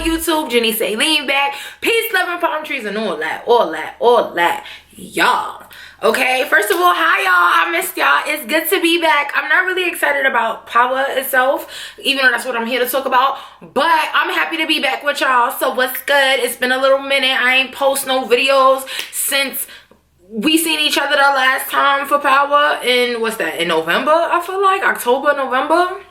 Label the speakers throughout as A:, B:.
A: on YouTube. Jenny say lean back. Peace, love, and palm trees and all that. Y'all. Okay, first of all, hi y'all. I missed y'all. It's good to be back. I'm not really excited about Power itself, even though that's what I'm here to talk about. But I'm happy to be back with y'all. So what's good? It's been a little minute. I ain't post no videos since we seen each other the last time for Power in, what's that, in November? I feel like October, November.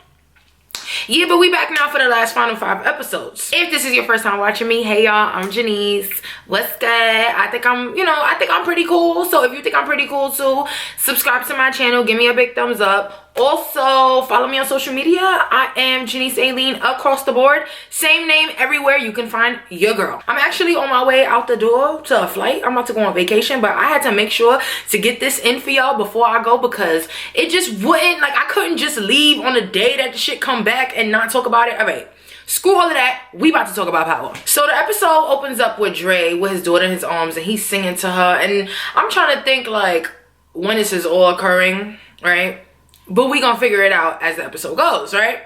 A: Yeah, but we back now for the last final 5 episodes. If this is your first time watching me, hey y'all, I'm Janice. What's good? I think I'm pretty cool. So if you think I'm pretty cool too, subscribe to my channel, give me a big thumbs up. Also, follow me on social media. I am Janice Aileen across the board. Same name everywhere you can find your girl. I'm actually on my way out the door to a flight. I'm about to go on vacation, but I had to make sure to get this in for y'all before I go because it just wouldn't, like, I couldn't just leave on the day that the shit come back and not talk about it. All right. Screw all of that. We about to talk about Power. So the episode opens up with Dre with his daughter in his arms and he's singing to her. And I'm trying to think, like, when this is all occurring, right? But we gonna figure it out as the episode goes, right?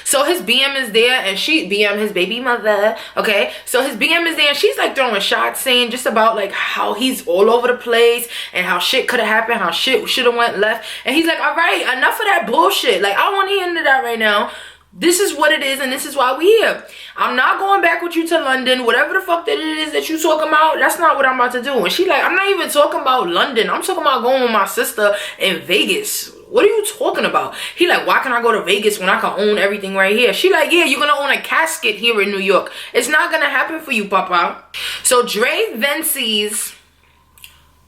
A: So his BM is there and BM, his baby mother, okay? So his BM is there and she's like throwing shots saying just about like how he's all over the place and how shit could have happened, how shit should have went left. And he's like, all right, enough of that bullshit. Like, I don't want to hear into that right now. This is what it is and this is why we here. I'm not going back with you to London. Whatever the fuck that it is that you talking about, that's not what I'm about to do. And she like, I'm not even talking about London. I'm talking about going with my sister in Vegas. What are you talking about? He like, why can I go to Vegas when I can own everything right here? She like, yeah, you're gonna own a casket here in New York. It's not gonna happen for you, Papa. So Dre then sees...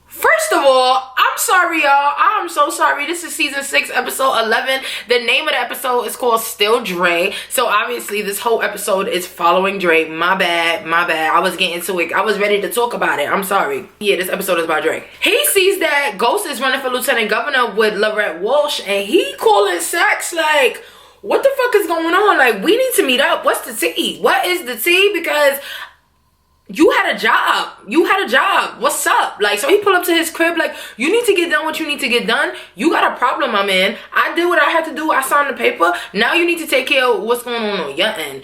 A: First of all, I'm sorry, y'all. I'm so sorry. This is season 6, episode 11. The name of the episode is called Still Dre. So obviously, this whole episode is following Dre. My bad. I was getting to it. I was ready to talk about it. I'm sorry. Yeah, this episode is about Dre. He sees that Ghost is running for lieutenant governor with Lorette Walsh, and he calling Sax like, what the fuck is going on? Like, we need to meet up. What's the tea? What is the tea? Because you had a job. What's up? Like, so he pulled up to his crib like, you need to get done what you need to get done. You got a problem, my man. I did what I had to do. I signed the paper. Now you need to take care of what's going on your end.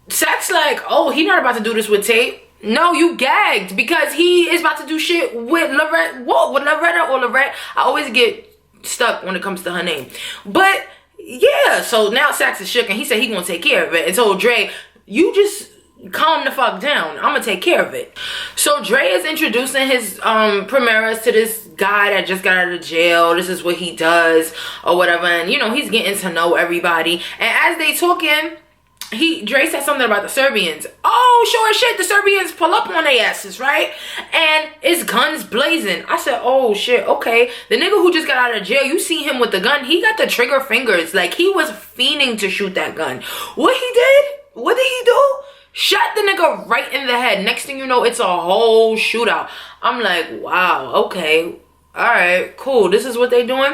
A: Sax like, oh, he not about to do this with Tate. No, you gagged because he is about to do shit with Lorette. What? With Loretta or Lorette? I always get stuck when it comes to her name. But yeah, so now Sax is shook and he said he gonna take care of it. And so Dre, you just calm the fuck down. I'm gonna take care of it. So Dre is introducing his premieres to this guy that just got out of jail. This is what he does or whatever, and you know, he's getting to know everybody. And as they talking, Dre said something about the Serbians. Oh, sure as shit, the Serbians pull up on their asses, right? And it's guns blazing. I said, oh shit, okay. The nigga who just got out of jail, you see him with the gun, he got the trigger fingers. Like, he was fiending to shoot that gun. What did he do? Shot the nigga right in the head. Next thing you know, it's a whole shootout. I'm like, wow, okay. All right, cool. This is what they doing.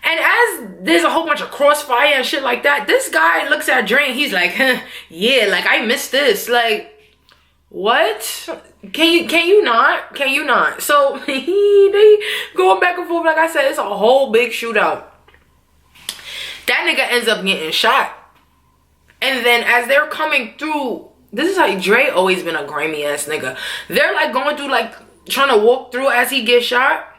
A: And as there's a whole bunch of crossfire and shit like that, this guy looks at Dre and he's like, yeah, like, I missed this. Like, what? Can you not? So they going back and forth. Like I said, it's a whole big shootout. That nigga ends up getting shot. And then as they're coming through, this is how Dre always been a grimy ass nigga. They're like going through, like trying to walk through as he gets shot.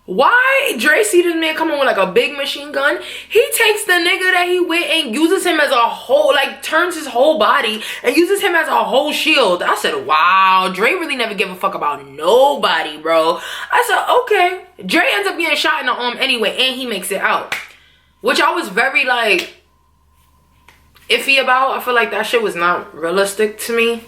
A: Why Dre see this man coming with like a big machine gun? He takes the nigga that he with and uses him as a whole, like turns his whole body and uses him as a whole shield. I said, wow, Dre really never give a fuck about nobody, bro. I said, okay. Dre ends up getting shot in the arm anyway and he makes it out. Which I was very like iffy about. I feel like that shit was not realistic to me,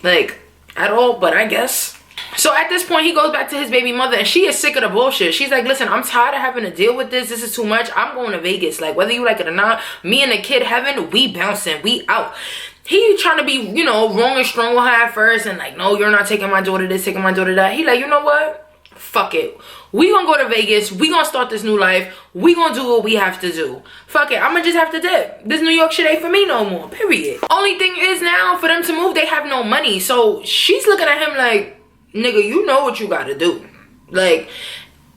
A: like, at all, but I guess. So at this point, he goes back to his baby mother and she is sick of the bullshit. She's like, listen, I'm tired of having to deal with this. This is too much. I'm going to Vegas. Like, whether you like it or not, me and the kid Heaven, we bouncing, we out. He trying to be, you know, wrong and strong with her at first and like, no, you're not taking my daughter this, taking my daughter that. He like, you know what? Fuck it. We gonna go to Vegas. We gonna start this new life. We gonna do what we have to do. Fuck it. I'ma just have to dip. This New York shit ain't for me no more. Period. Only thing is now, for them to move, they have no money. So she's looking at him like, nigga, you know what you gotta do. Like,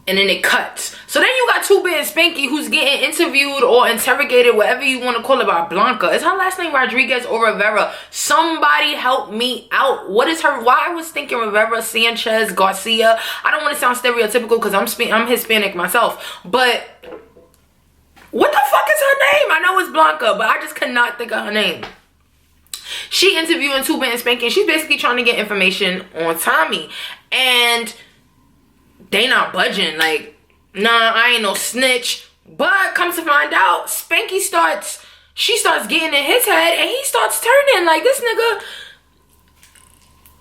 A: and then it cuts. So then you got two and Spanky, who's getting interviewed or interrogated, whatever you want to call it, by Blanca. Is her last name Rodriguez or Rivera? Somebody help me out. What is her? Why I was thinking Rivera, Sanchez, Garcia. I don't want to sound stereotypical because I'm Hispanic myself, but what the fuck is her name? I know it's Blanca, but I just cannot think of her name. She interviewing Tuba and Spanky, and she's basically trying to get information on Tommy, and they not budging. Like, nah, I ain't no snitch. But comes to find out, Spanky starts getting in his head, and he starts turning. Like, this nigga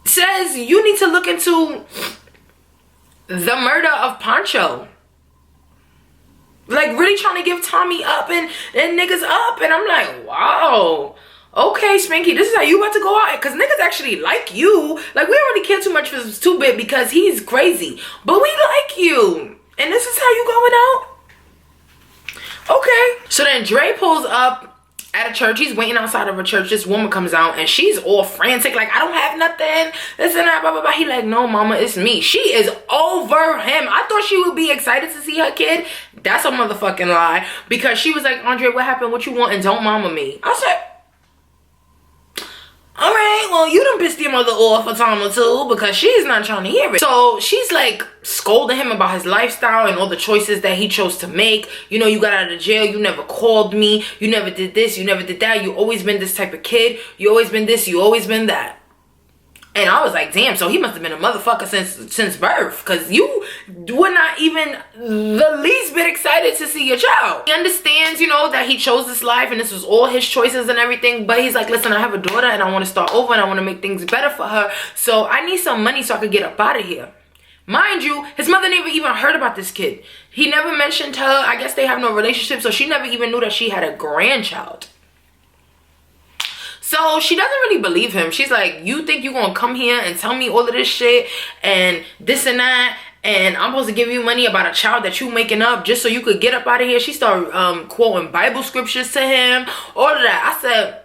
A: says you need to look into the murder of Pancho. Like, really trying to give Tommy up and niggas up, and I'm like, wow. Okay, Spanky, this is how you about to go out? Because niggas actually like you. Like, we don't really care too much for this two-bit because he's crazy. But we like you. And this is how you going out? Okay. So then Dre pulls up at a church. He's waiting outside of a church. This woman comes out and she's all frantic. Like, I don't have nothing. This and that, blah, blah, blah. He like, no, mama, it's me. She is over him. I thought she would be excited to see her kid. That's a motherfucking lie. Because she was like, Andre, what happened? What you want? And don't mama me. I said, all right, well, you done pissed your mother off a time or two because she's not trying to hear it. So she's like scolding him about his lifestyle and all the choices that he chose to make. You know, you got out of jail. You never called me. You never did this. You never did that. You always been this type of kid. You always been this. You always been that. And I was like, damn, so he must have been a motherfucker since birth. Because you were not even the least bit excited to see your child. He understands, you know, that he chose this life and this was all his choices and everything. But he's like, listen, I have a daughter and I want to start over and I want to make things better for her. So I need some money so I could get up out of here. Mind you, his mother never even heard about this kid. He never mentioned her. I guess they have no relationship. So she never even knew that she had a grandchild. So she doesn't really believe him. She's like, you think you're gonna come here and tell me all of this shit and this and that, and I'm supposed to give you money about a child that you making up just so you could get up out of here? She started quoting Bible scriptures to him, all of that. I said,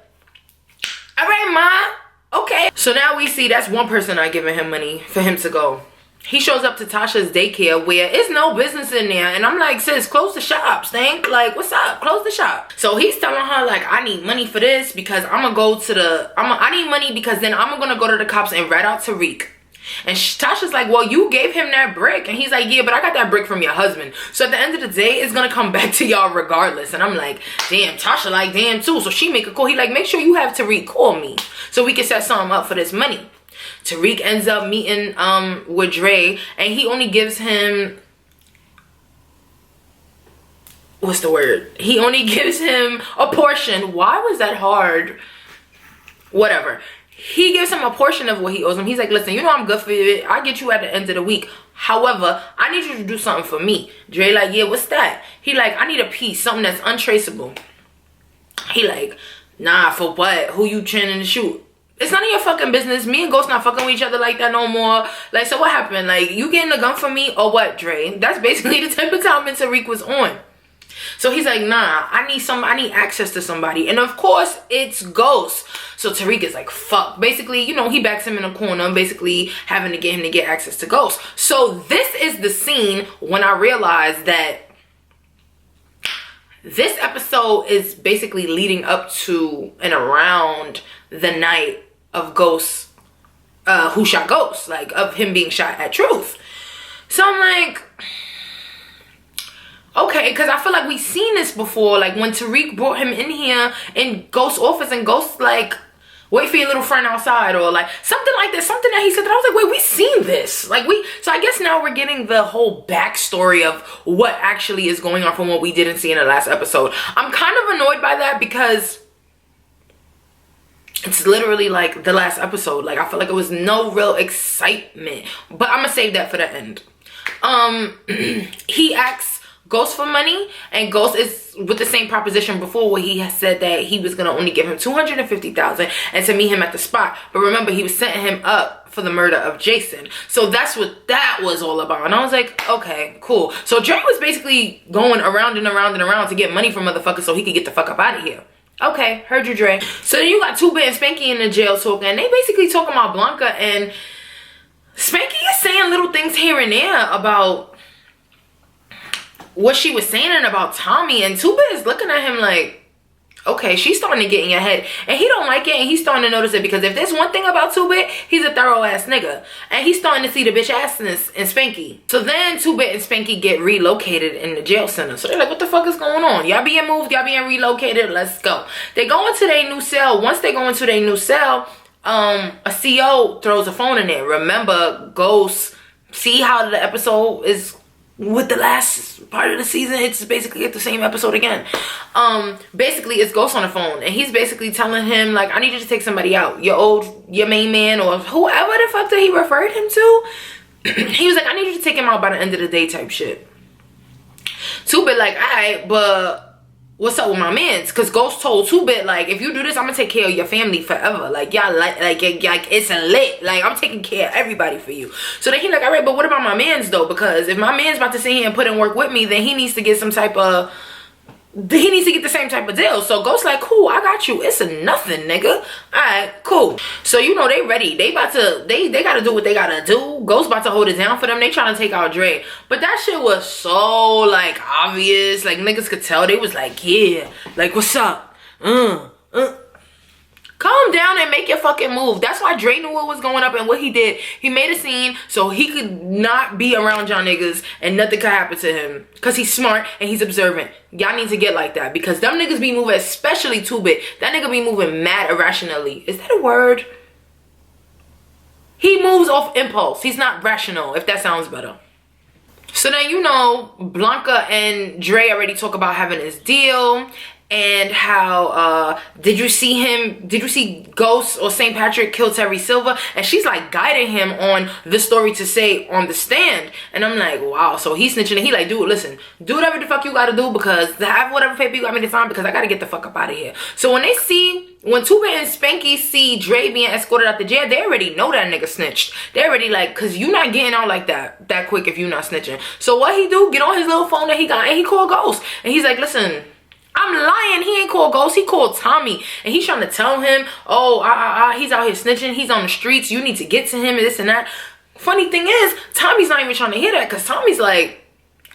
A: all right, ma, okay. So now we see that's one person not giving him money for him to go. He shows up to Tasha's daycare where it's no business in there. And I'm like, sis, close the shop, Stank. Like, what's up? Close the shop. So he's telling her, like, I need money for this because I'm going to go to the... I need money because then I'm going to go to the cops and rat out Tariq. And Tasha's like, well, you gave him that brick. And he's like, yeah, but I got that brick from your husband. So at the end of the day, it's going to come back to y'all regardless. And I'm like, damn, Tasha like, damn, too. So she make a call. He like, make sure you have Tariq call me so we can set something up for this money. Tariq ends up meeting with Dre, and he only gives him, what's the word? He only gives him a portion. Why was that hard? Whatever. He gives him a portion of what he owes him. He's like, listen, you know I'm good for it. I'll get you at the end of the week. However, I need you to do something for me. Dre like, yeah, what's that? He like, I need a piece, something that's untraceable. He like, nah, for what? Who you trying to shoot? It's none of your fucking business. Me and Ghost not fucking with each other like that no more. Like, so what happened? Like, you getting the gun for me or what, Dre? That's basically the type of time Tariq was on. So he's like, nah, I need access to somebody. And of course, it's Ghost. So Tariq is like, fuck. Basically, you know, he backs him in a corner, basically having to get him to get access to Ghost. So this is the scene when I realized that this episode is basically leading up to and around the night of Ghost, who shot Ghost, like of him being shot at Truth. So I'm like, okay, because I feel like we've seen this before, like when Tariq brought him in here in Ghost's office and Ghost like, wait for your little friend outside, or like something like that, something that he said that I was like, wait, we seen this, like so I guess now we're getting the whole backstory of what actually is going on from what we didn't see in the last episode. I'm kind of annoyed by that because it's literally like the last episode. Like, I feel like it was no real excitement, but I'm gonna save that for the end. He asks Ghost for money, and Ghost is with the same proposition before where he has said that he was gonna only give him $250,000 and to meet him at the spot. But remember, he was setting him up for the murder of Jason. So that's what that was all about. And I was like, okay, cool. So Dre was basically going around and around and around to get money from motherfuckers so he could get the fuck up out of here. Okay, heard you, Dre. So then you got Tuba and Spanky in the jail talking, and they basically talking about Blanca, and Spanky is saying little things here and there about what she was saying about Tommy, and Two-Bit is looking at him like, okay, she's starting to get in your head, and he don't like it, and he's starting to notice it, because if there's one thing about Two-Bit, he's a thorough ass nigga, and he's starting to see the bitch assness in Spanky. So then Two-Bit and Spanky get relocated in the jail center. So they're like, what the fuck is going on? Y'all being moved, y'all being relocated, let's go. They go into their new cell. Once they go into their new cell, a CO throws a phone in there. Remember, Ghost, see how the episode is with the last part of the season? It's basically the same episode again. Basically it's Ghost on the phone, and he's basically telling him like, I need you to take somebody out, your main man, or whoever the fuck that he referred him to. He was like, I need you to take him out by the end of the day type shit. Two-Bit like, alright, but what's up with my mans? Because Ghost told Two-Bit like, if you do this, I'm gonna take care of your family forever. Like, y'all like it's a lit. Like, I'm taking care of everybody for you. So then he like, all right, but what about my mans though? Because if my man's about to sit here and put in work with me, then he needs to get some type of, he needs to get the same type of deal. So Ghost like, cool, I got you. It's a nothing, nigga. All right, cool. So you know they ready. They about to, they gotta do what they gotta do. Ghost about to hold it down for them. They trying to take out Dre. But that shit was so like obvious. Like niggas could tell. They was like, yeah, like what's up? Calm down and make your fucking move. That's why Dre knew what was going up, and what he did, he made a scene so he could not be around y'all niggas and nothing could happen to him. Because he's smart and he's observant. Y'all need to get like that, because them niggas be moving, especially Two-Bit. That nigga be moving mad irrationally. Is that a word? He moves off impulse. He's not rational, if that sounds better. So then, you know, Blanca and Dre already talk about having this deal. And how did you see Ghost or St. Patrick kill Terry Silver? And she's like guiding him on the story to say on the stand. And I'm like, wow. So he's snitching, and he like, dude, listen, do whatever the fuck you gotta do, because have whatever paper you got me to sign, because I gotta get the fuck up out of here. So when Two-Bit and Spanky see Dre being escorted out the jail, they already know that nigga snitched. They already like, cause you not getting out like that quick if you not snitching. So what he do? Get on his little phone that he got, and he called Ghost. And he's like, listen, I'm lying. He ain't called Ghost. He called Tommy. And he's trying to tell him, oh, he's out here snitching. He's on the streets. You need to get to him and this and that. Funny thing is, Tommy's not even trying to hear that, because Tommy's like,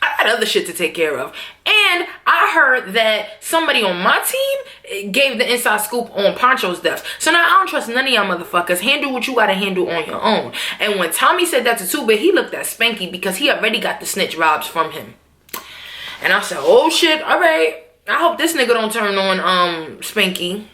A: I got other shit to take care of. And I heard that somebody on my team gave the inside scoop on Poncho's death. So now I don't trust none of y'all motherfuckers. Handle what you gotta handle on your own. And when Tommy said that to Two-Bit, he looked at Spanky, because he already got the snitch vibes from him. And I said, oh shit, all right. I hope this nigga don't turn on Spanky.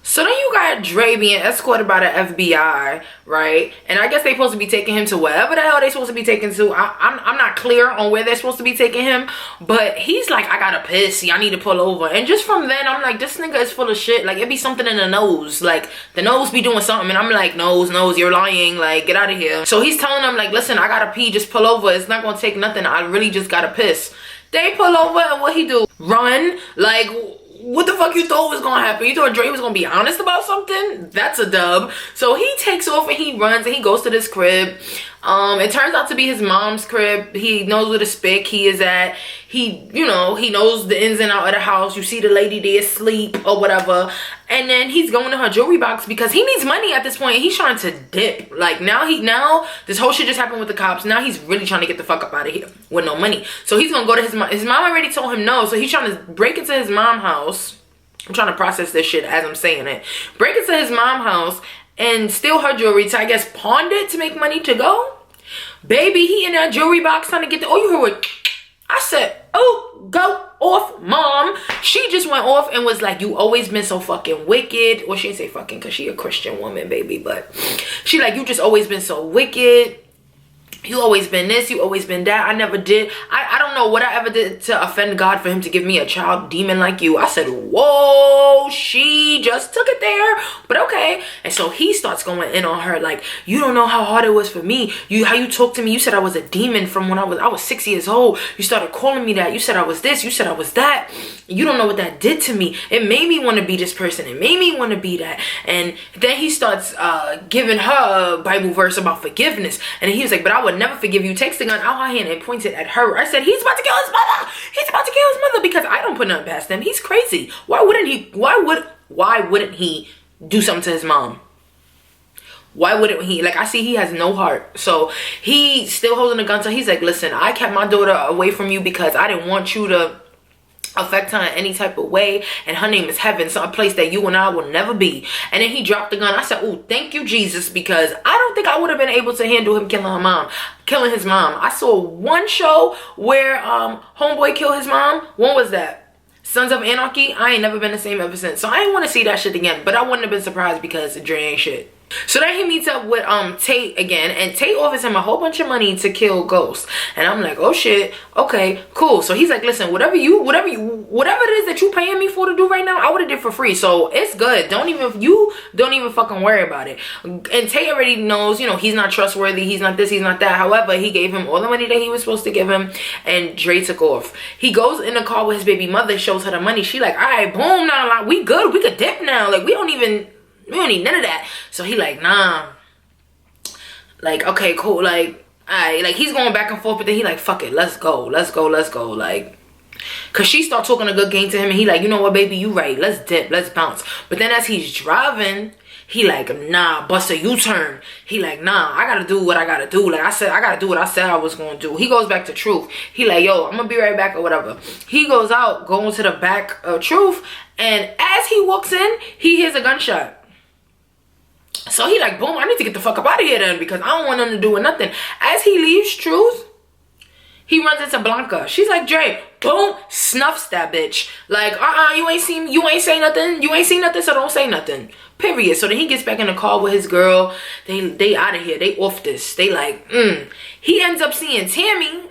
A: So then you got Dre being escorted by the FBI, right? And I guess they supposed to be taking him to wherever the hell they supposed to be taken to. I'm not clear on where they're supposed to be taking him, but he's like, I gotta piss, I need to pull over. And just from then, I'm like, this nigga is full of shit. Like, it be something in the nose, like the nose be doing something, and I'm like, nose, you're lying, like, get out of here. So he's telling them like, listen, I gotta pee, just pull over, it's not gonna take nothing, I really just gotta piss. They pull over, and what he do? Run. Like, what the fuck you thought was gonna happen? You thought Dre was gonna be honest about something? That's a dub. So he takes off and he runs and he goes to this crib. It turns out to be his mom's crib. He knows where the spick he is at. He knows the ins and out of the house. You see the lady there asleep or whatever. And then he's going to her jewelry box because he needs money at this point. And he's trying to dip. Like, now this whole shit just happened with the cops. Now he's really trying to get the fuck up out of here with no money. So he's gonna go to his mom. His mom already told him no. So he's trying to break into his mom's house. I'm trying to process this shit as I'm saying it. Break into his mom's house and steal her jewelry to, I guess, pawn it to make money to go. Baby, he in that jewelry box trying to get the, oh, you heard what? I said, oh, go off, mom. She just went off and was like, you always been so fucking wicked. Well, she didn't say fucking because she a Christian woman, baby. But she like, you just always been so wicked. You always been this, you always been that. I never did. I don't know what I ever did to offend God for him to give me a child demon like you. I said, whoa, she just took it there. But okay. And so he starts going in on her like, you don't know how hard it was for me. How you talked to me. You said I was a demon from when I was 6 years old. You started calling me that. You said I was this. You said I was that. You don't know what that did to me. It made me want to be this person. It made me want to be that. And then he starts giving her a Bible verse about forgiveness. And he was like, but I would never forgive you. Takes the gun out her hand and points it at her. I said, he's about to kill his mother. He's about to kill his mother, because I don't put nothing past him. He's crazy. Why wouldn't he do something to his mom? Why wouldn't he? Like, I see he has no heart. So he still holding a gun. So he's like, listen, I kept my daughter away from you because I didn't want you to affect her in any type of way, and her name is heaven, so a place that you and I will never be. And then he dropped the gun. I said, oh, thank you, Jesus, because I don't think I would have been able to handle him killing his mom. I saw one show where homeboy killed his mom. When was that? Sons of Anarchy. I ain't never been the same ever since. So I ain't want to see that shit again, but I wouldn't have been surprised because Dre ain't shit. So then he meets up with Tate again, and Tate offers him a whole bunch of money to kill Ghost. And I'm like, oh shit, okay, cool. So he's like, listen, whatever it is that you paying me for to do right now, I would have did for free. So it's good. Don't even fucking worry about it. And Tate already knows, you know, he's not trustworthy, he's not this, he's not that. However, he gave him all the money that he was supposed to give him, and Dre took off. He goes in the car with his baby mother, shows her the money. She like, all right, boom, now like, we good, we could dip now. Like, we don't need none of that. So he like, nah. Like, okay, cool. Like, alright. Like, he's going back and forth, but then he like, fuck it. Let's go. Like, cause she start talking a good game to him, and he like, you know what, baby, you right. Let's dip. Let's bounce. But then as he's driving, he like, nah, bust a U-turn. He like, nah, I gotta do what I gotta do. Like I said, I gotta do what I said I was gonna do. He goes back to Truth. He like, yo, I'm gonna be right back or whatever. He goes out, going to the back of Truth, and as he walks in, he hears a gunshot. So he like, boom, I need to get the fuck up out of here then, because I don't want nothing to do with nothing. As he leaves Truth, he runs into Blanca. She's like, Dre, boom, snuffs that bitch. Like, you ain't say nothing. You ain't seen nothing, so don't say nothing. Period. So then he gets back in the car with his girl. They out of here. They off this. They like, He ends up seeing Tammy.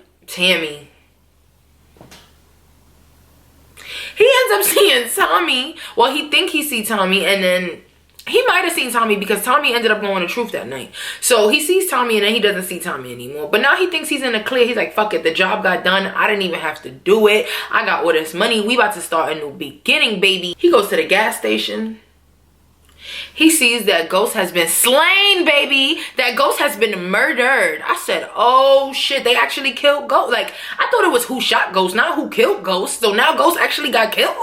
A: He ends up seeing Tommy. Well, he think he see Tommy, and then he might have seen Tommy because Tommy ended up going to Truth that night. So he sees Tommy, and then he doesn't see Tommy anymore. But now he thinks he's in the clear. He's like, fuck it. The job got done. I didn't even have to do it. I got all this money. We about to start a new beginning, baby. He goes to the gas station. He sees that Ghost has been slain, baby. That Ghost has been murdered. I said, oh shit, they actually killed Ghost. Like, I thought it was who shot Ghost, not who killed Ghost. So now Ghost actually got killed.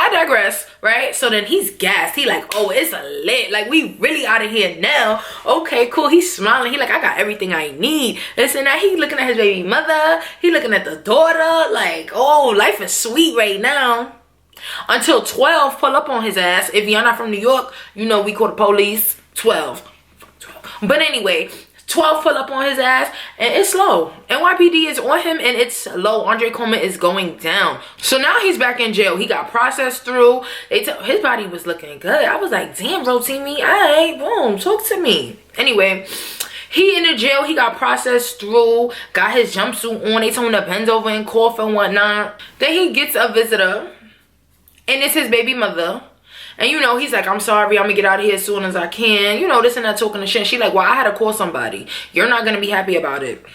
A: I digress, right? So then he's gassed. He like, oh, it's a lit. Like, we really out of here now. Okay, cool. He's smiling. He like, I got everything I need. Listen, now he looking at his baby mother. He looking at the daughter. Like, oh, life is sweet right now. Until 12 pull up on his ass. If you're not from New York, you know we call the police. 12. But anyway, 12 pull up on his ass, and it's low. NYPD is on him, and it's low. Andre Coleman is going down. So now he's back in jail. He got processed through. His body was looking good. I was like, damn, Rotimi, alright, boom, talk to me. Anyway, he in the jail. He got processed through, got his jumpsuit on. They told him to bend over and cough and whatnot. Then he gets a visitor, and it's his baby mother. And, you know, he's like, I'm sorry, I'm going to get out of here as soon as I can. You know, this and that, talking to shit. She like, well, I had to call somebody. You're not going to be happy about it.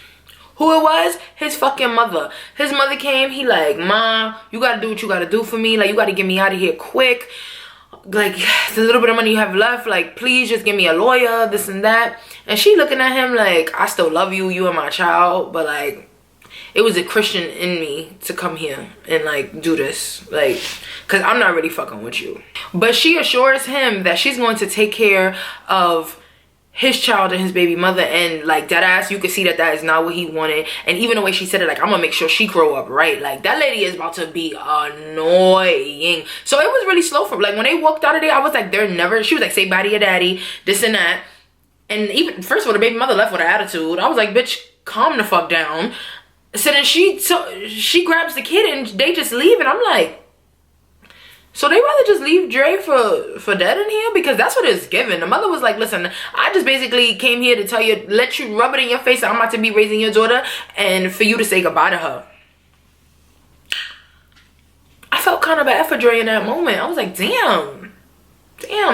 A: Who it was? His fucking mother. His mother came. He like, Ma, you got to do what you got to do for me. Like, you got to get me out of here quick. Like, the little bit of money you have left, like, please just give me a lawyer, this and that. And she looking at him like, I still love you. You are my child. But, like, it was a Christian in me to come here and like do this, like, cause I'm not really fucking with you. But she assures him that she's going to take care of his child and his baby mother, and like that ass, you can see that that is not what he wanted. And even the way she said it, like, I'm gonna make sure she grow up right. Like, that lady is about to be annoying. So it was really slow for, like, when they walked out of there, I was like, they're never, she was like, say bye to your daddy, this and that. And even, first of all, the baby mother left with an attitude. I was like, bitch, calm the fuck down. So then she grabs the kid and they just leave, and I'm like, so they rather just leave Dre for dead in here? Because that's what it's given. The mother was like, listen, I just basically came here to tell you, let you rub it in your face that I'm about to be raising your daughter, and for you to say goodbye to her. I felt kind of bad for Dre in that moment. I was like, damn,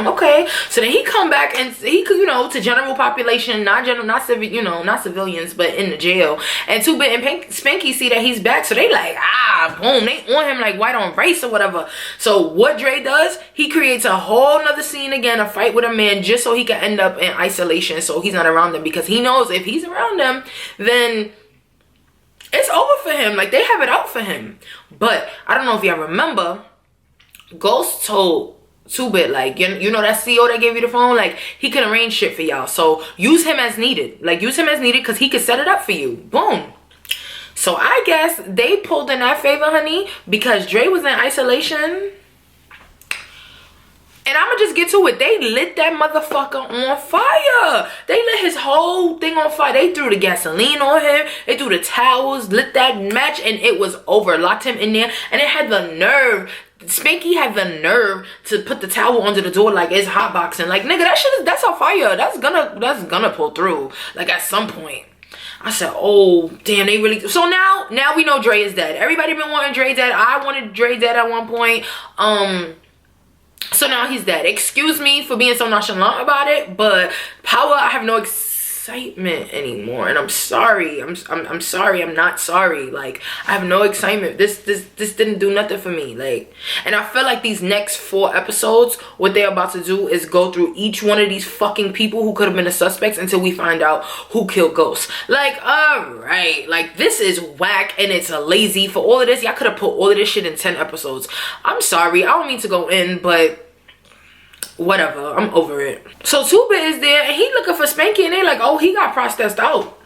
A: okay. So then he come back, and he could, you know, to general population, not civilians, but in the jail. And 2-Bit and Spanky see that he's back, so they like, boom, they on him like white on race or whatever. So what Dre does, he creates a whole nother scene again, a fight with a man, just so he can end up in isolation, so he's not around them, because he knows if he's around them, then it's over for him. Like, they have it out for him. But I don't know if y'all remember, Ghost told 2-Bit, like, you know that CEO that gave you the phone, like, he can arrange shit for y'all. So use him as needed. Like, use him as needed because he could set it up for you. Boom. So I guess they pulled in that favor, honey, because Dre was in isolation. And I'ma just get to it. They lit that motherfucker on fire. They lit his whole thing on fire. They threw the gasoline on him. They threw the towels, lit that match, and it was over. Locked him in there. And it had the nerve. Spanky had the nerve to put the towel under the door like it's hotboxing. Like, nigga, that shit is, that's on fire. That's gonna pull through. Like, at some point. I said, oh, damn, they really... So now we know Dre is dead. Everybody been wanting Dre dead. I wanted Dre dead at one point. So now he's dead. Excuse me for being so nonchalant about it, but Power, I have no excitement anymore, and I'm sorry. I'm sorry. I'm not sorry. Like, I have no excitement. This didn't do nothing for me. Like, and I feel like these next 4 episodes, what they're about to do is go through each one of these fucking people who could have been the suspects until we find out who killed Ghost. Like, all right, like, this is whack and it's lazy. For all of this, y'all could have put all of this shit in 10 episodes. I'm sorry. I don't mean to go in, but whatever, I'm over it. So 2-Bit is there and he looking for Spanky, and they like, oh, he got processed out.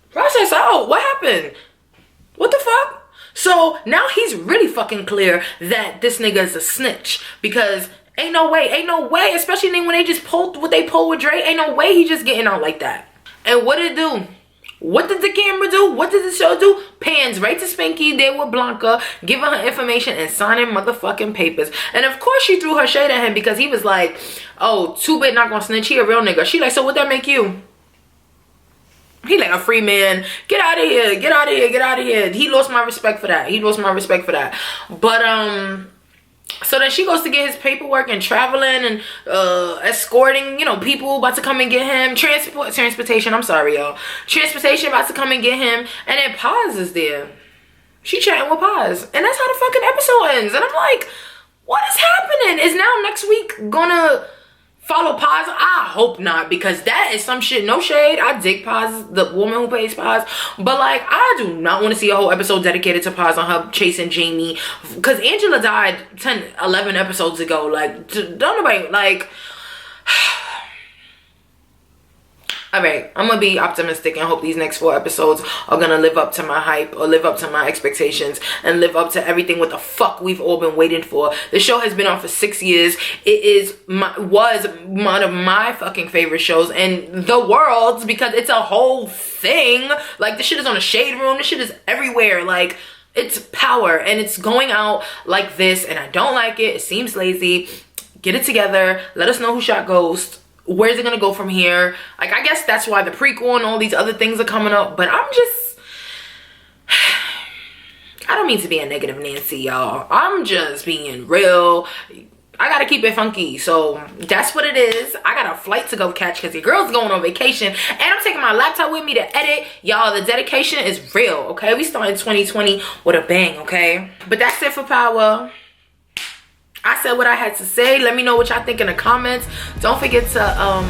A: Processed out? What happened? What the fuck? So now he's really fucking clear that this nigga is a snitch, because ain't no way, especially when they just pulled what they pulled with Dre, ain't no way he just getting out like that. And what did it do? What did the camera do? What did the show do? Pans right to Spanky there with Blanca, giving her information and signing motherfucking papers. And of course she threw her shade at him because he was like, oh, 2-Bit not gonna snitch, he a real nigga. She like, so what that make you? He like, a free man. Get out of here, get out of here, get out of here. He lost my respect for that. He lost my respect for that. But so then she goes to get his paperwork and traveling and escorting, you know, people about to come and get him. Transportation, I'm sorry, y'all. Transportation about to come and get him. And then Paz is there. She chatting with Paz. And that's how the fucking episode ends. And I'm like, what is happening? Is now next week gonna follow Paz? I hope not, because that is some shit. No shade. I dig Paz, the woman who plays Paz, but like, I do not want to see a whole episode dedicated to Paz on her chasing Jamie, because Angela died 10-11 episodes ago. Like, don't nobody like. All right, I'm gonna be optimistic and hope these next 4 episodes are gonna live up to my hype, or live up to my expectations, and live up to everything what the fuck we've all been waiting for. The show has been on for 6 years. It was one of my fucking favorite shows in the world, because it's a whole thing. Like, this shit is on the Shade Room. This shit is everywhere. Like, it's Power, and it's going out like this, and I don't like it. It seems lazy. Get it together. Let us know who shot Ghost. Where's it gonna go from here? Like, I guess that's why the prequel and all these other things are coming up, but I'm just, I don't mean to be a negative Nancy, y'all. I'm just being real. I gotta keep it funky, so that's what it is. I got a flight to go catch because your girl's going on vacation, and I'm taking my laptop with me to edit. Y'all, the dedication is real, okay? We started 2020 with a bang, okay? But that's it for Power. I said what I had to say. Let me know what y'all think in the comments. Don't forget to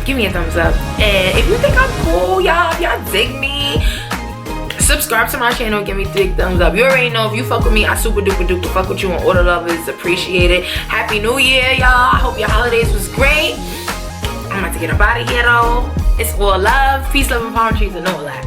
A: give me a thumbs up. And if you think I'm cool, y'all, if y'all dig me, subscribe to my channel and give me 3 thumbs up. You already know, if you fuck with me, I super duper duper fuck with you, and all the love is appreciated. Happy New Year, y'all. I hope your holidays was great. I'm about to get up out of here though. It's all love, peace, love, and palm trees, and all that.